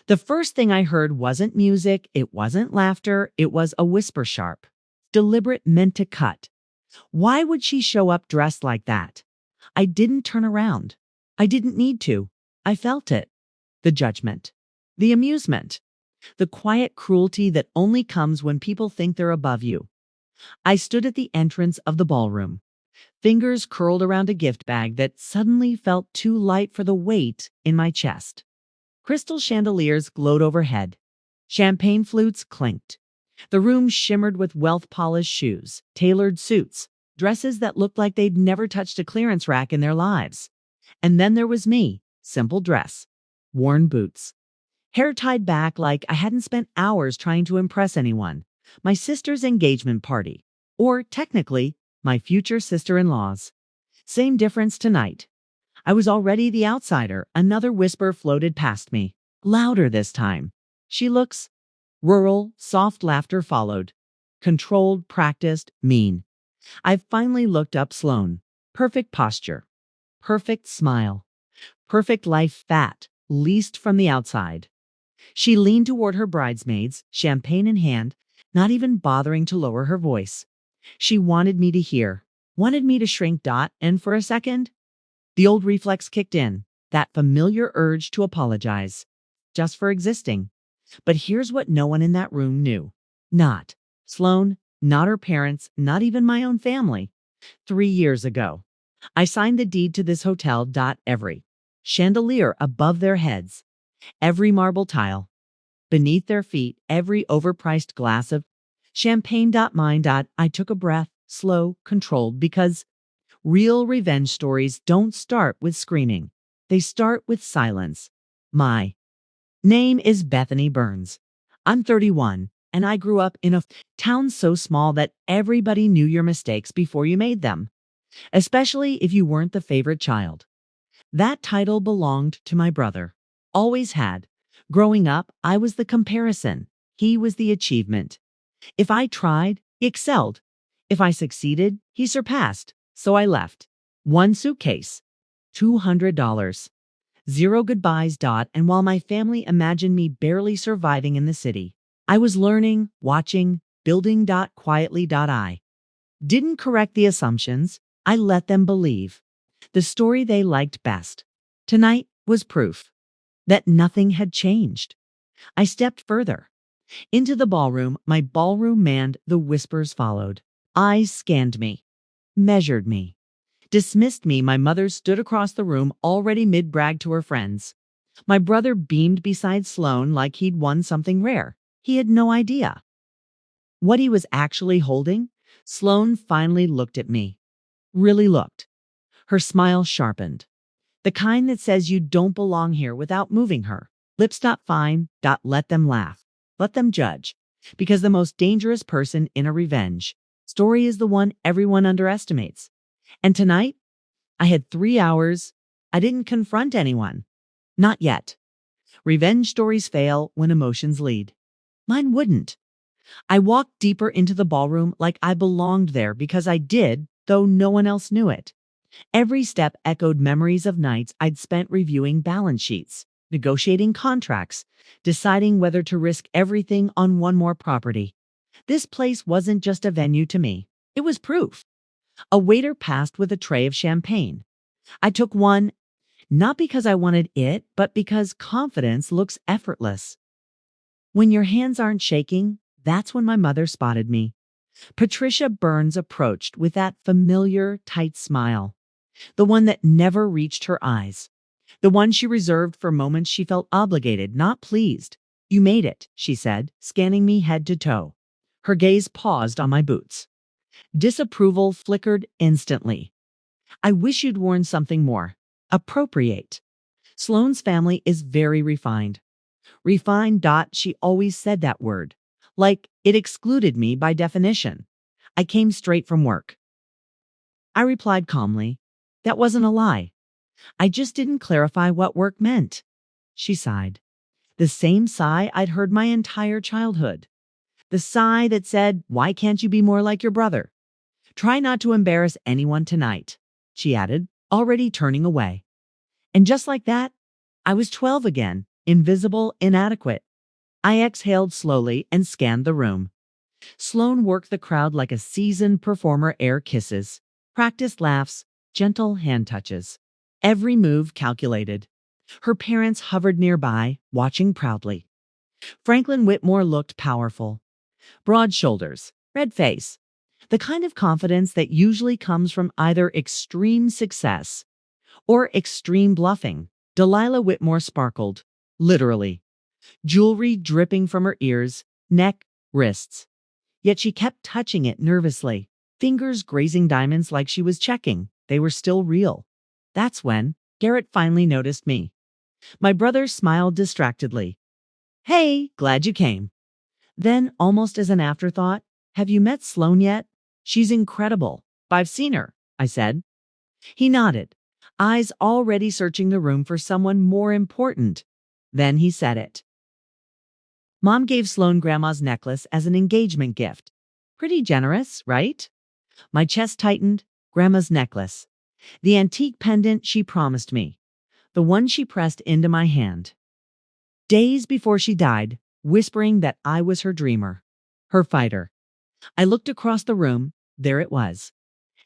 The first thing I heard wasn't music, it wasn't laughter, it was a whisper sharp, deliberate, meant to cut. Why would she show up dressed like that? I didn't turn around. I didn't need to. I felt it. The judgment. The amusement. The quiet cruelty that only comes when people think they're above you. I stood at the entrance of the ballroom, fingers curled around a gift bag that suddenly felt too light for the weight in my chest. Crystal chandeliers glowed overhead. Champagne flutes clinked. The room shimmered with wealth-polished shoes, tailored suits, dresses that looked like they'd never touched a clearance rack in their lives. And then there was me, simple dress, worn boots, hair tied back like I hadn't spent hours trying to impress anyone. My sister's engagement party, or technically, my future sister-in-law's. Same difference tonight. I was already the outsider. Another whisper floated past me, louder this time. She looks rural. Soft laughter followed. Controlled, practiced, mean. I finally looked up Sloane. Perfect posture. Perfect smile. Perfect life, fat, least from the outside. She leaned toward her bridesmaids, champagne in hand, not even bothering to lower her voice. She wanted me to hear, wanted me to shrink. And for a second, the old reflex kicked in, that familiar urge to apologize, just for existing. But here's what no one in that room knew. Not Sloane, not her parents, not even my own family. 3 years ago, I signed the deed to this hotel. Every chandelier above their heads, every marble tile beneath their feet, every overpriced glass of champagne. Mine. I took a breath, slow, controlled, because real revenge stories don't start with screaming. They start with silence. My name is Bethany Burns. I'm 31, and I grew up in a town so small that everybody knew your mistakes before you made them, especially if you weren't the favorite child. That title belonged to my brother. Always had. Growing up, I was the comparison. He was the achievement. If I tried, he excelled. If I succeeded, he surpassed. So I left. One suitcase. $200. Zero goodbyes. And while my family imagined me barely surviving in the city, I was learning, watching, building. Quietly. I didn't correct the assumptions. I let them believe the story they liked best. Tonight was proof that nothing had changed. I stepped further into the ballroom. My ballroom manned. The whispers followed. Eyes scanned me, measured me, dismissed me. My mother stood across the room, already mid-brag to her friends. My brother beamed beside Sloane like he'd won something rare. He had no idea what he was actually holding. Sloane finally looked at me. Really looked. Her smile sharpened. The kind that says you don't belong here without moving her. Lips. Fine. Let them laugh. Let them judge. Because the most dangerous person in a revenge story is the one everyone underestimates. And tonight, I had 3 hours. I didn't confront anyone. Not yet. Revenge stories fail when emotions lead. Mine wouldn't. I walked deeper into the ballroom like I belonged there because I did, though no one else knew it. Every step echoed memories of nights I'd spent reviewing balance sheets, negotiating contracts, deciding whether to risk everything on one more property. This place wasn't just a venue to me. It was proof. A waiter passed with a tray of champagne. I took one, not because I wanted it, but because confidence looks effortless. When your hands aren't shaking, that's when my mother spotted me. Patricia Burns approached with that familiar, tight smile. The one that never reached her eyes. The one she reserved for moments she felt obligated, not pleased. You made it, she said, scanning me head to toe. Her gaze paused on my boots. Disapproval flickered instantly. I wish you'd worn something more appropriate. Sloane's family is very refined. Refined. She always said that word, like it excluded me by definition. I came straight from work. I replied calmly. That wasn't a lie. I just didn't clarify what work meant. She sighed. The same sigh I'd heard my entire childhood. The sigh that said, why can't you be more like your brother? Try not to embarrass anyone tonight, she added, already turning away. And just like that, I was 12 again, invisible, inadequate. I exhaled slowly and scanned the room. Sloane worked the crowd like a seasoned performer, air kisses, practiced laughs, gentle hand touches. Every move calculated. Her parents hovered nearby, watching proudly. Franklin Whitmore looked powerful. Broad shoulders, red face. The kind of confidence that usually comes from either extreme success or extreme bluffing. Delilah Whitmore sparkled, literally. Jewelry dripping from her ears, neck, wrists. Yet she kept touching it nervously, fingers grazing diamonds like she was checking they were still real. That's when Garrett finally noticed me. My brother smiled distractedly. Hey, glad you came. Then, almost as an afterthought, have you met Sloane yet? She's incredible. I've seen her, I said. He nodded, eyes already searching the room for someone more important. Then he said it. Mom gave Sloane Grandma's necklace as an engagement gift. Pretty generous, right? My chest tightened. Grandma's necklace. The antique pendant she promised me. The one she pressed into my hand. Days before she died, whispering that I was her dreamer, her fighter. I looked across the room. There it was,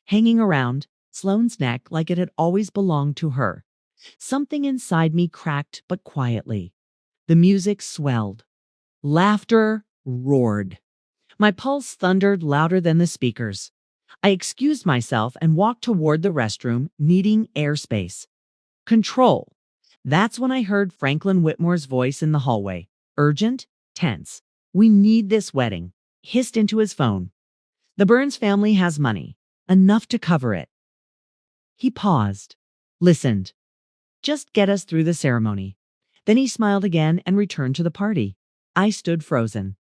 hanging around Sloane's neck like it had always belonged to her. Something inside me cracked, but quietly. The music swelled. Laughter roared. My pulse thundered louder than the speakers. I excused myself and walked toward the restroom, needing airspace. Control. That's when I heard Franklin Whitmore's voice in the hallway. Urgent, tense. We need this wedding. Hissed into his phone. The Burns family has money. Enough to cover it. He paused. Listened. Just get us through the ceremony. Then he smiled again and returned to the party. I stood frozen.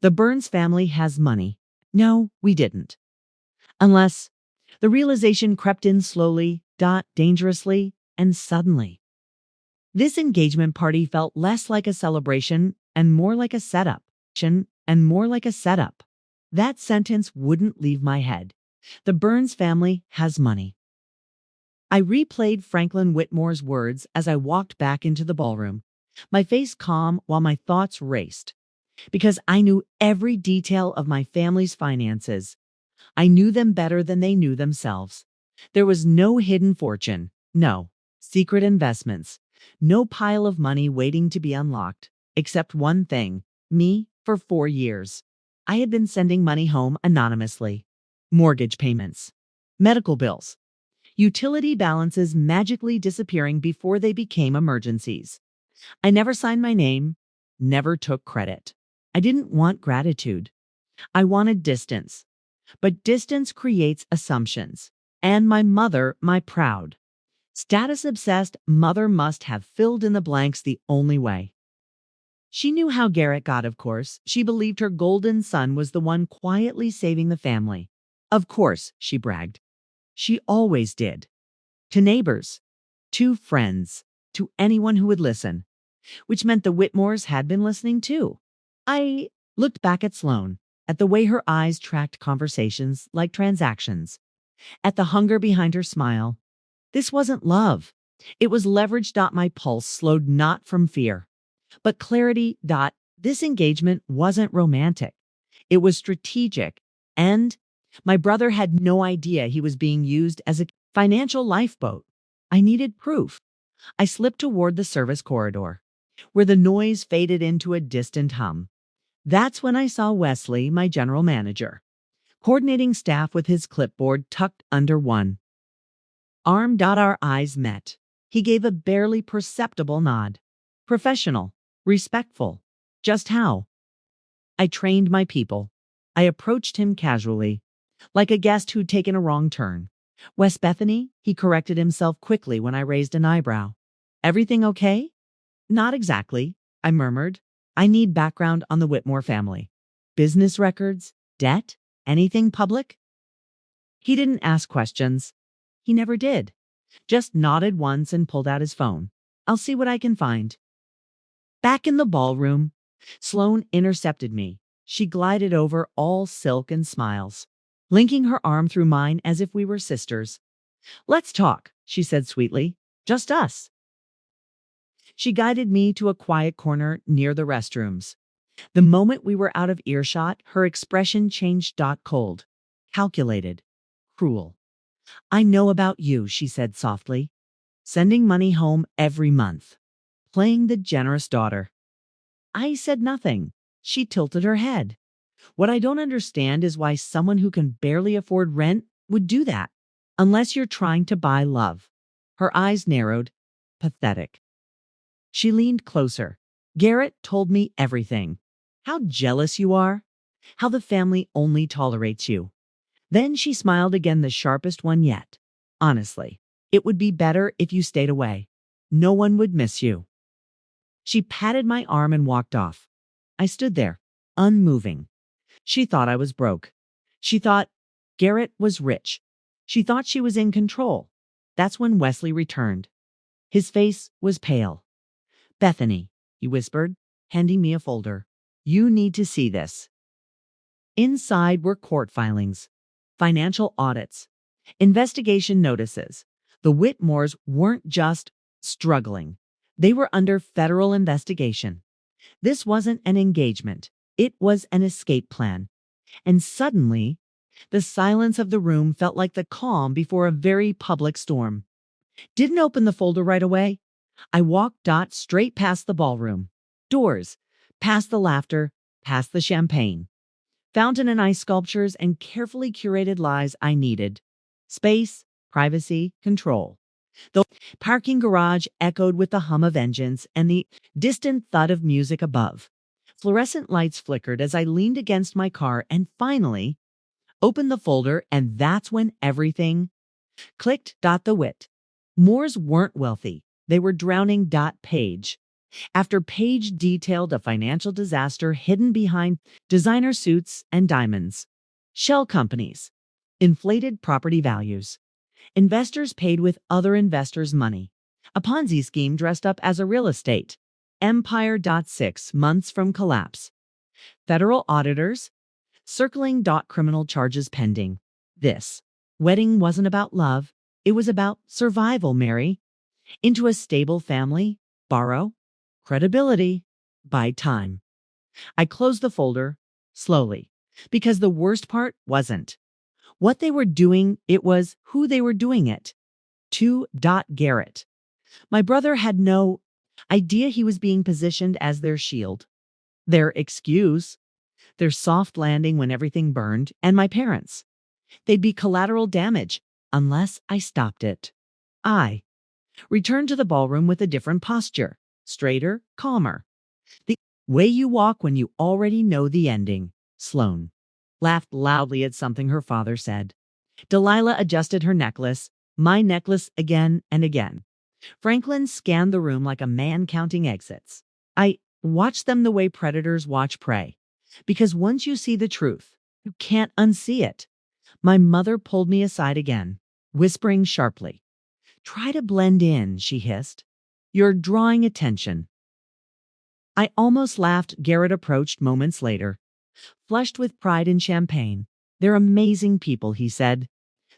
The Burns family has money. No, we didn't. Unless the realization crept in slowly, dangerously, and suddenly. This engagement party felt less like a celebration and more like a setup. That sentence wouldn't leave my head. The Burns family has money. I replayed Franklin Whitmore's words as I walked back into the ballroom, my face calm while my thoughts raced. Because I knew every detail of my family's finances. I knew them better than they knew themselves. There was no hidden fortune, no secret investments, no pile of money waiting to be unlocked, except one thing, me, for 4 years. I had been sending money home anonymously. Mortgage payments, medical bills, utility balances magically disappearing before they became emergencies. I never signed my name, never took credit. I didn't want gratitude. I wanted distance. But distance creates assumptions. And my mother, my proud, status-obsessed mother must have filled in the blanks the only way. She knew how Garrett got, of course. She believed her golden son was the one quietly saving the family. Of course, she bragged. She always did. To neighbors, to friends, to anyone who would listen. Which meant the Whitmores had been listening too. I looked back at Sloane, at the way her eyes tracked conversations like transactions, at the hunger behind her smile. This wasn't love. It was leverage. My pulse slowed not from fear, but clarity. This engagement wasn't romantic. It was strategic. And my brother had no idea he was being used as a financial lifeboat. I needed proof. I slipped toward the service corridor, where the noise faded into a distant hum. That's when I saw Wesley, my general manager, coordinating staff with his clipboard tucked under one arm. Our eyes met. He gave a barely perceptible nod. Professional, respectful. Just how I trained my people. I approached him casually, like a guest who'd taken a wrong turn. Wes Bethany, he corrected himself quickly when I raised an eyebrow. Everything okay? Not exactly, I murmured. I need background on the Whitmore family. Business records? Debt? Anything public? He didn't ask questions. He never did. Just nodded once and pulled out his phone. I'll see what I can find. Back in the ballroom, Sloane intercepted me. She glided over, all silk and smiles, linking her arm through mine as if we were sisters. Let's talk, she said sweetly. Just us. She guided me to a quiet corner near the restrooms. The moment we were out of earshot, her expression changed cold, calculated, cruel. I know about you, she said softly. Sending money home every month. Playing the generous daughter. I said nothing. She tilted her head. What I don't understand is why someone who can barely afford rent would do that. Unless you're trying to buy love. Her eyes narrowed. Pathetic. She leaned closer. Garrett told me everything. How jealous you are. How the family only tolerates you. Then she smiled again, the sharpest one yet. Honestly, it would be better if you stayed away. No one would miss you. She patted my arm and walked off. I stood there, unmoving. She thought I was broke. She thought Garrett was rich. She thought she was in control. That's when Wesley returned. His face was pale. Bethany, he whispered, handing me a folder. You need to see this. Inside were court filings, financial audits, investigation notices. The Whitmores weren't just struggling. They were under federal investigation. This wasn't an engagement. It was an escape plan. And suddenly, the silence of the room felt like the calm before a very public storm. Didn't open the folder right away. I walked straight past the ballroom. Doors, past the laughter, past the champagne. Fountain and ice sculptures and carefully curated lies I needed. Space, privacy, control. The parking garage echoed with the hum of engines and the distant thud of music above. Fluorescent lights flickered as I leaned against my car and finally opened the folder, and that's when everything clicked. The wit. Moores weren't wealthy. They were drowning. Page. After page detailed a financial disaster hidden behind designer suits and diamonds, shell companies, inflated property values, investors paid with other investors' money, a Ponzi scheme dressed up as a real estate empire. 6 months from collapse, federal auditors circling. Criminal charges pending. This wedding wasn't about love, it was about survival. Marry into a stable family, borrow credibility, buy time. I closed the folder slowly because the worst part wasn't what they were doing, it was who they were doing it to. Garrett. My brother had no idea he was being positioned as their shield, their excuse, their soft landing when everything burned, and my parents. They'd be collateral damage unless I stopped it. I returned to the ballroom with a different posture, straighter, calmer. The way you walk when you already know the ending. Sloane laughed loudly at something her father said. Delilah adjusted her necklace, my necklace again and again. Franklin scanned the room like a man counting exits. I watched them the way predators watch prey. Because once you see the truth, you can't unsee it. My mother pulled me aside again, whispering sharply. Try to blend in, she hissed. You're drawing attention. I almost laughed. Garrett approached moments later, flushed with pride and champagne. They're amazing people, he said.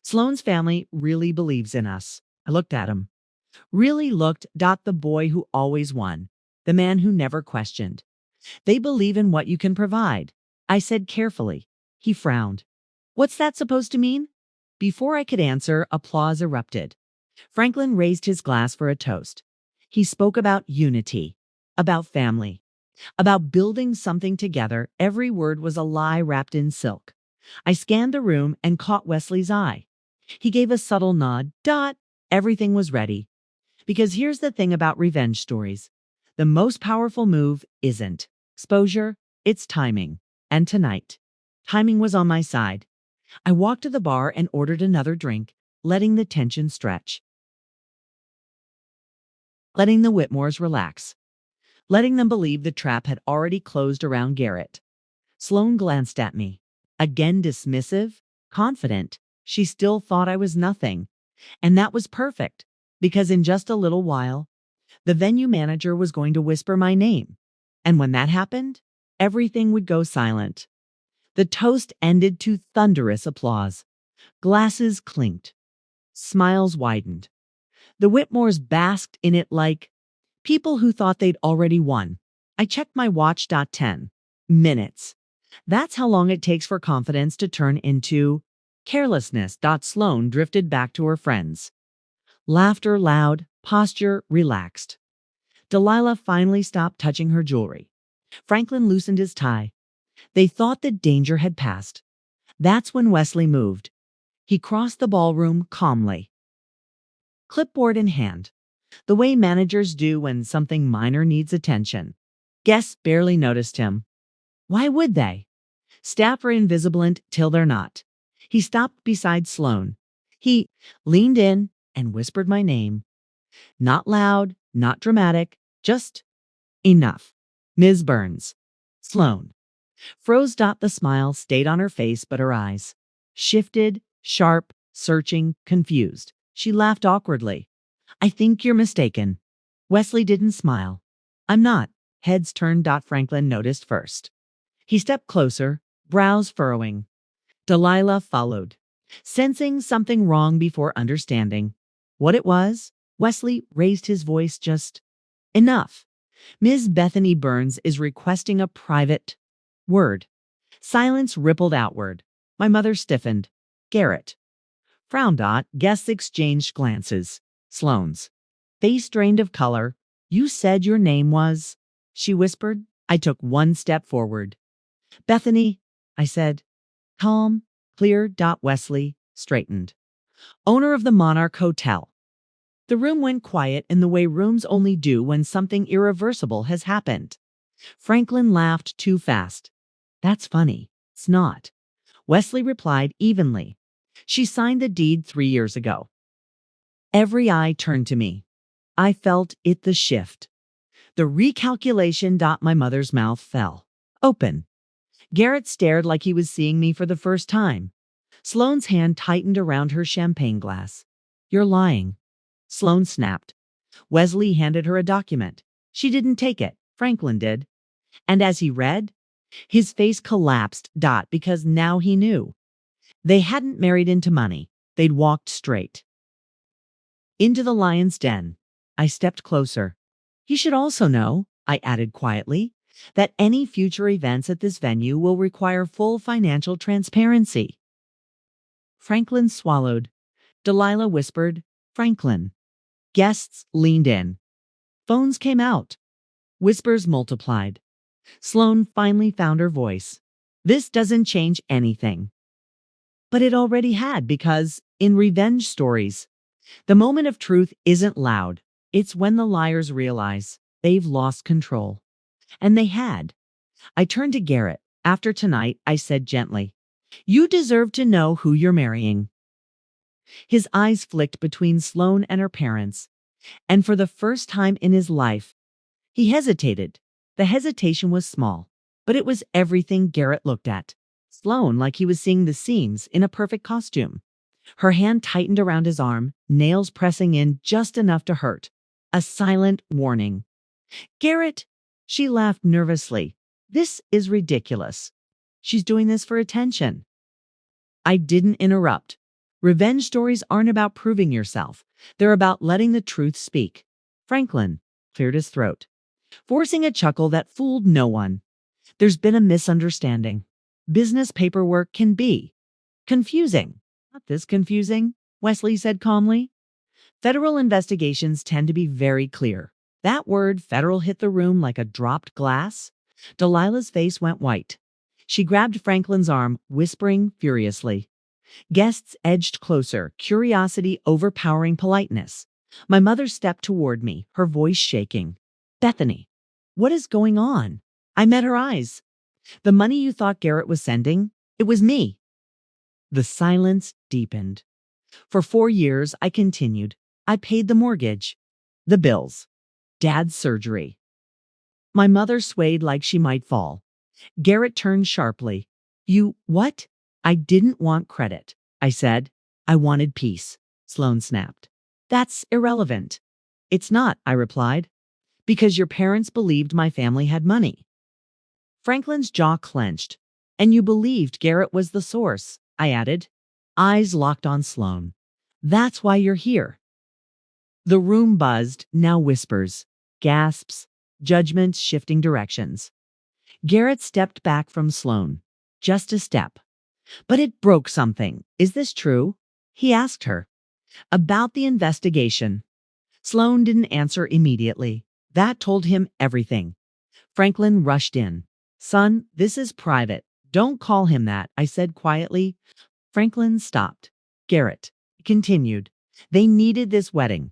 Sloane's family really believes in us. I looked at him. Really looked. The boy who always won. The man who never questioned. They believe in what you can provide. I said carefully. He frowned. What's that supposed to mean? Before I could answer, applause erupted. Franklin raised his glass for a toast. He spoke about unity, about family, about building something together. Every word was a lie wrapped in silk. I scanned the room and caught Wesley's eye. He gave a subtle nod. Everything was ready. Because here's the thing about revenge stories. The most powerful move isn't exposure, it's timing. And tonight, timing was on my side. I walked to the bar and ordered another drink, letting the tension stretch. Letting the Whitmores relax. Letting them believe the trap had already closed around Garrett. Sloane glanced at me. Again dismissive, confident. She still thought I was nothing. And that was perfect, because in just a little while, the venue manager was going to whisper my name. And when that happened, everything would go silent. The toast ended to thunderous applause. Glasses clinked. Smiles widened. The Whitmores basked in it like People who thought they'd already won. I checked my watch. 10 minutes. That's how long it takes for confidence to turn into carelessness. Sloan drifted back to her friends. Laughter loud, posture relaxed. Delilah finally stopped touching her jewelry. Franklin loosened his tie. They thought the danger had passed. That's when Wesley moved. He crossed the ballroom calmly, clipboard in hand, the way managers do when something minor needs attention. Guests barely noticed him. Why would they? Staff are invisible till they're not. He stopped beside Sloan. He leaned in and whispered my name. Not loud, not dramatic, just enough. Ms. Burns. Sloan. Froze. The smile stayed on her face, but her eyes shifted, sharp, searching, confused. She laughed awkwardly. I think you're mistaken. Wesley didn't smile. I'm not. Heads turned. Franklin noticed first. He stepped closer, brows furrowing. Delilah followed, sensing something wrong before understanding what it was. Wesley raised his voice just enough. Ms. Bethany Burns is requesting a private word. Silence rippled outward. My mother stiffened. Garrett frowned. Guests exchanged glances. Sloane's face drained of color. You said your name was, she whispered. I took one step forward. Bethany, I said. Calm, clear. Wesley straightened. Owner of the Monarch Hotel. The room went quiet in the way rooms only do when something irreversible has happened. Franklin laughed too fast. That's funny. It's not. Wesley replied evenly. She signed the deed 3 years ago. Every eye turned to me. I felt it, the shift. The recalculation. My mother's mouth fell open. Garrett stared like he was seeing me for the first time. Sloane's hand tightened around her champagne glass. You're lying. Sloane snapped. Wesley handed her a document. She didn't take it. Franklin did. And as he read, his face collapsed. Because now he knew. They hadn't married into money. They'd walked straight into the lion's den. I stepped closer. You should also know, I added quietly, that any future events at this venue will require full financial transparency. Franklin swallowed. Delilah whispered, Franklin. Guests leaned in. Phones came out. Whispers multiplied. Sloane finally found her voice. This doesn't change anything. But it already had, because, in revenge stories, the moment of truth isn't loud. It's when the liars realize they've lost control. And they had. I turned to Garrett. After tonight, I said gently, you deserve to know who you're marrying. His eyes flicked between Sloane and her parents, and for the first time in his life, he hesitated. The hesitation was small, but it was everything. Garrett looked at Sloane like he was seeing the seams in a perfect costume. Her hand tightened around his arm, nails pressing in just enough to hurt. A silent warning. Garrett, she laughed nervously. This is ridiculous. She's doing this for attention. I didn't interrupt. Revenge stories aren't about proving yourself. They're about letting the truth speak. Franklin cleared his throat, forcing a chuckle that fooled no one. There's been a misunderstanding. Business paperwork can be confusing. Not this confusing, Wesley said calmly. Federal investigations tend to be very clear. That word federal hit the room like a dropped glass. Delilah's face went white. She grabbed Franklin's arm, whispering furiously. Guests edged closer, curiosity overpowering politeness. My mother stepped toward me, her voice shaking. Bethany, what is going on? I met her eyes. The money you thought Garrett was sending, it was me. The silence deepened. For 4 years, I continued. I paid the mortgage, the bills, Dad's surgery. My mother swayed like she might fall. Garrett turned sharply. You, what? I didn't want credit, I said. I wanted peace, Sloane snapped. That's irrelevant. It's not, I replied. Because your parents believed my family had money. Franklin's jaw clenched. And you believed Garrett was the source, I added. Eyes locked on Sloane. That's why you're here. The room buzzed, now whispers. gasps, judgments shifting directions. Garrett stepped back from Sloane. Just a step. But it broke something. Is this true? He asked her. About the investigation. Sloane didn't answer immediately. That told him everything. Franklin rushed in. Son, this is private. Don't call him that, I said quietly. Franklin stopped. Garrett continued. They needed this wedding.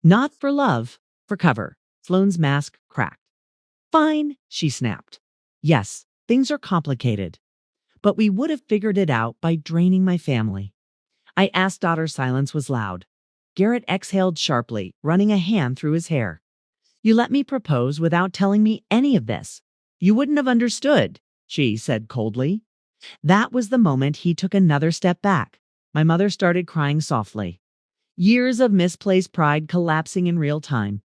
Not for love, for cover. Sloane's mask cracked. Fine, she snapped. Yes, things are complicated. But we would have figured it out by draining my family. I asked. Daughter's silence was loud. Garrett exhaled sharply, running a hand through his hair. You let me propose without telling me any of this. You wouldn't have understood, she said coldly. That was the moment he took another step back. My mother started crying softly. Years of misplaced pride collapsing in real time.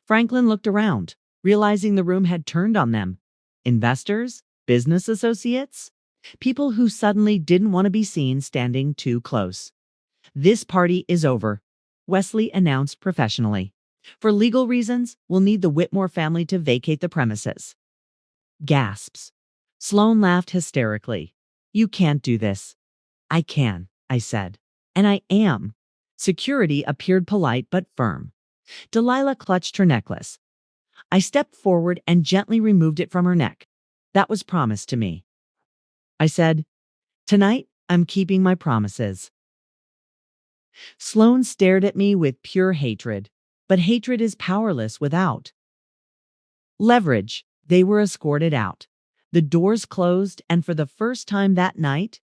Franklin looked around, realizing the room had turned on them. Investors? Business associates? People who suddenly didn't want to be seen standing too close. This party is over, Wesley announced professionally. For legal reasons, we'll need the Whitmore family to vacate the premises. Gasps. Sloane laughed hysterically. You can't do this. I can, I said. And I am. Security appeared polite but firm. Delilah clutched her necklace. I stepped forward and gently removed it from her neck. That was promised to me. I said, tonight, I'm keeping my promises. Sloane stared at me with pure hatred, but hatred is powerless without leverage. They were escorted out. The doors closed, and for the first time that night,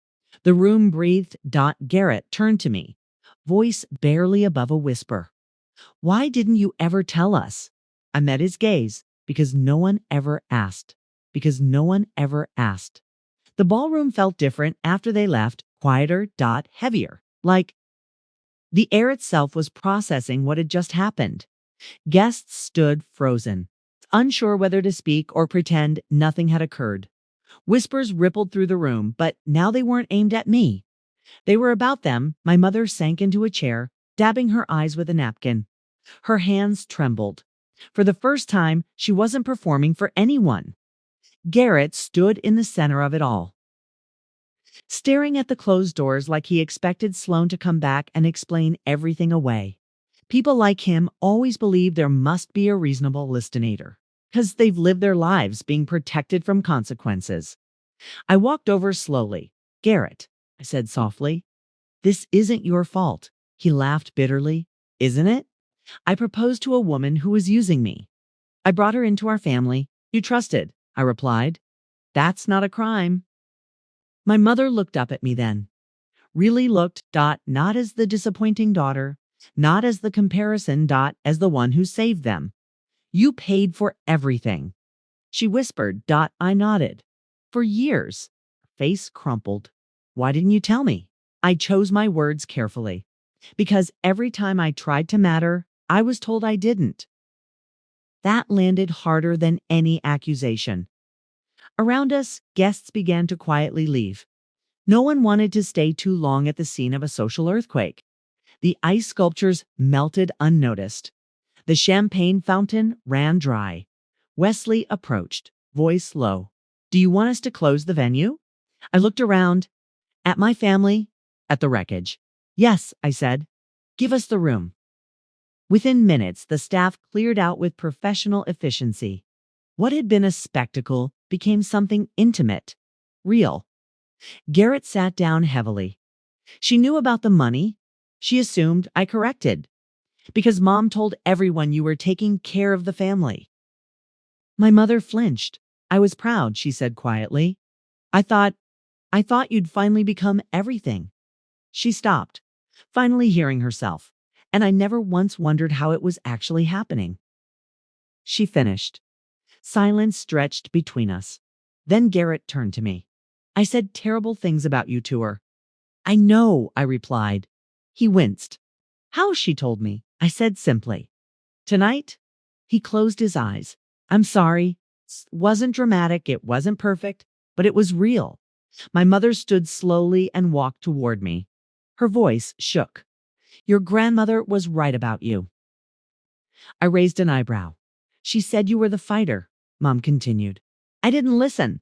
the room breathed. Garrett turned to me, voice barely above a whisper. Why didn't you ever tell us? I met his gaze. Because no one ever asked. Because no one ever asked. The ballroom felt different after they left, quieter. Heavier. Like the air itself was processing what had just happened. Guests stood frozen, unsure whether to speak or pretend nothing had occurred. Whispers rippled through the room, but now they weren't aimed at me. They were about them. My mother sank into a chair, dabbing her eyes with a napkin. Her hands trembled. For the first time, she wasn't performing for anyone. Garrett stood in the center of it all, staring at the closed doors like he expected Sloane to come back and explain everything away. People like him always believe there must be a reasonable listener, because they've lived their lives being protected from consequences. I walked over slowly. Garrett, I said softly, this isn't your fault. He laughed bitterly. Isn't it? I proposed to a woman who was using me. I brought her into our family. You trusted, I replied. That's not a crime. My mother looked up at me then. Really looked. Not as the disappointing daughter, not as the comparison. As the one who saved them. You paid for everything. She whispered. I nodded. For years. Her face crumpled. Why didn't you tell me? I chose my words carefully. Because every time I tried to matter, I was told I didn't. That landed harder than any accusation. Around us, guests began to quietly leave. No one wanted to stay too long at the scene of a social earthquake. The ice sculptures melted unnoticed. The champagne fountain ran dry. Wesley approached, voice low. Do you want us to close the venue? I looked around. At my family, at the wreckage. Yes, I said. Give us the room. Within minutes, the staff cleared out with professional efficiency. What had been a spectacle became something intimate, real. Garrett sat down heavily. She knew about the money. She assumed. I corrected. Because Mom told everyone you were taking care of the family. My mother flinched. I was proud, she said quietly. I thought you'd finally become everything. She stopped, finally hearing herself, and I never once wondered how it was actually happening. She finished. Silence stretched between us. Then Garrett turned to me. I said terrible things about you to her. I know, I replied. He winced. How, she told me. I said simply. Tonight? He closed his eyes. I'm sorry. It wasn't dramatic, it wasn't perfect, but it was real. My mother stood slowly and walked toward me. Her voice shook. Your grandmother was right about you. I raised an eyebrow. She said you were the fighter, Mom continued. I didn't listen.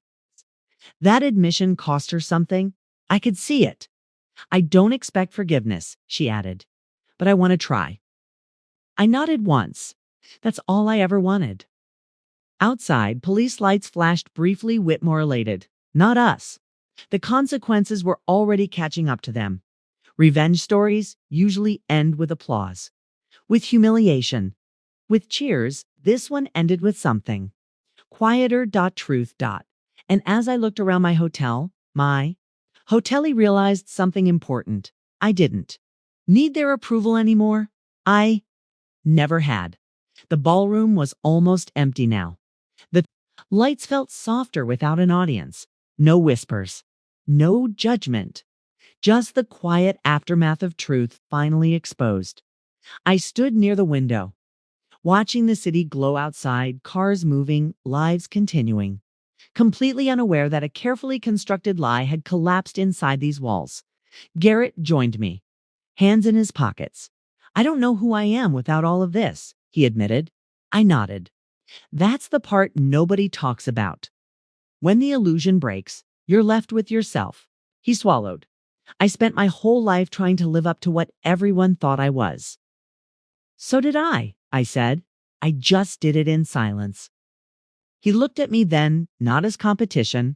That admission cost her something. I could see it. I don't expect forgiveness, she added, but I want to try. I nodded once. That's all I ever wanted. Outside, police lights flashed briefly, Whitmore elated. Not us. The consequences were already catching up to them. Revenge stories usually end with applause, with humiliation, with cheers. This one ended with something. Quieter. Truth. And as I looked around my hotel, realized something important. I didn't need their approval anymore. I never had. The ballroom was almost empty now. The lights felt softer without an audience. No whispers, no judgment, just the quiet aftermath of truth finally exposed. I stood near the window, watching the city glow outside, cars moving, lives continuing, completely unaware that a carefully constructed lie had collapsed inside these walls. Garrett joined me, hands in his pockets. I don't know who I am without all of this, he admitted. I nodded. That's the part nobody talks about. When the illusion breaks, you're left with yourself. He swallowed. I spent my whole life trying to live up to what everyone thought I was. So did I said. I just did it in silence. He looked at me then, not as competition,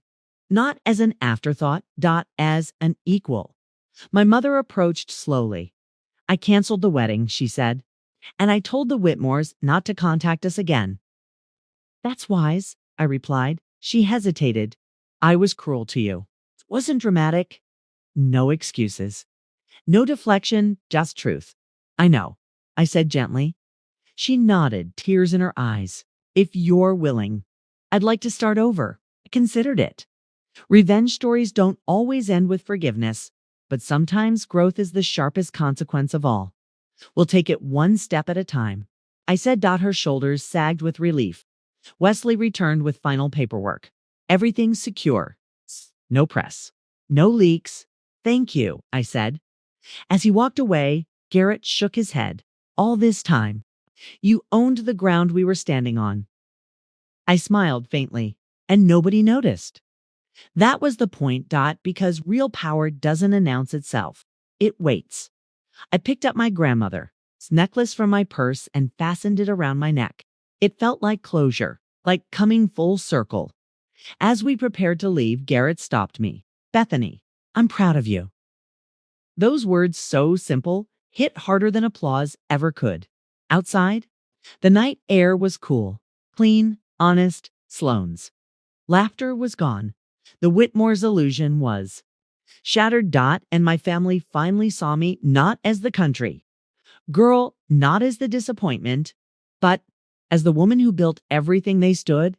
not as an afterthought, as an equal. My mother approached slowly. I canceled the wedding, she said, and I told the Whitmores not to contact us again. That's wise, I replied. She hesitated. I was cruel to you. Wasn't dramatic. No excuses. No deflection, just truth. I know, I said gently. She nodded, tears in her eyes. If you're willing, I'd like to start over. I considered it. Revenge stories don't always end with forgiveness, but sometimes growth is the sharpest consequence of all. We'll take it one step at a time. I said. Her shoulders sagged with relief. Wesley returned with final paperwork. Everything's secure. No press. No leaks. Thank you, I said. As he walked away, Garrett shook his head. All this time, you owned the ground we were standing on. I smiled faintly, and nobody noticed. That was the point, because real power doesn't announce itself. It waits. I picked up my grandmother's necklace from my purse and fastened it around my neck. It felt like closure, like coming full circle. As we prepared to leave, Garrett stopped me. Bethany, I'm proud of you. Those words, so simple, hit harder than applause ever could. Outside, the night air was cool, clean, honest, Sloane's laughter was gone. The Whitmore's illusion was shattered. And my family finally saw me not as the country girl, not as the disappointment, but as the woman who built everything they stood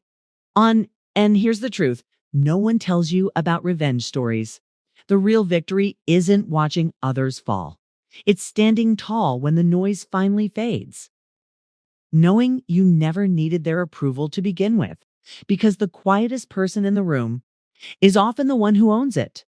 on. And here's the truth. No one tells you about revenge stories. The real victory isn't watching others fall. It's standing tall when the noise finally fades. Knowing you never needed their approval to begin with, because the quietest person in the room is often the one who owns it.